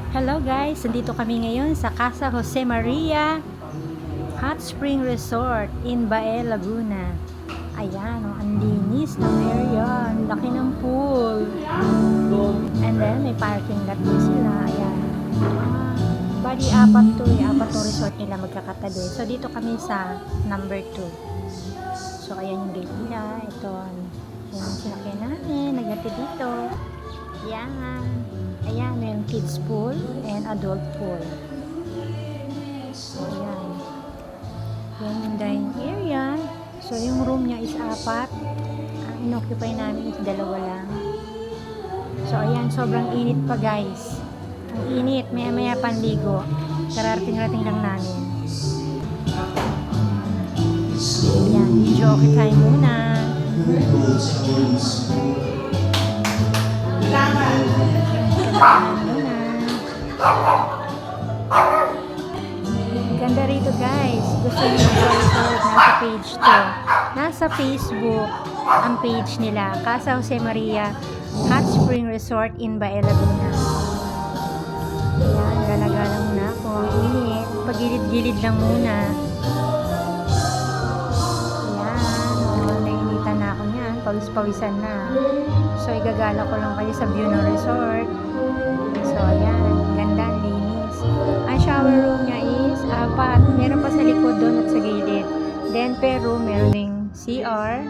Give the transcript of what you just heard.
Hello guys, nandito kami ngayon sa Casa Jose Maria Hot Spring Resort in Bae, Laguna. Ayan, ang linis ng area, ang laki ng pool. And then may parking lot din sila. Ayan. Bali, apat to resort nila magkakatabi. So dito kami sa number 2. So ayan yung gate nila. Ito, yung sinakyan namin, naghatid dito. Ayan. Ayan, may kids pool and adult pool. So, ayan. Yan yung dining area. So, yung room niya is 4. Ang inoccupy namin is 2 lang. So, ayan, sobrang init pa guys. Ang init, maya-maya panligo. Kararating-rating lang namin. Ayan, video okay tayo muna. Ganda rito guys. Gusto nyo mag-resort, nasa page to. Nasa Facebook ang page nila. Casa Jose Maria Hot Spring Resort in Bae, Laguna. Ayan, gala-gala muna ako. Init. Pagilid-gilid lang muna. Ayan, nainitan na ako niyan. Pawis-pawisan na. So, igagala ko lang kayo sa view ng resort. So, ayan. Ganda, linis. Ang shower room niya is 4. Meron pa sa likod doon at sa gilid. Then, per room, meron ding CR.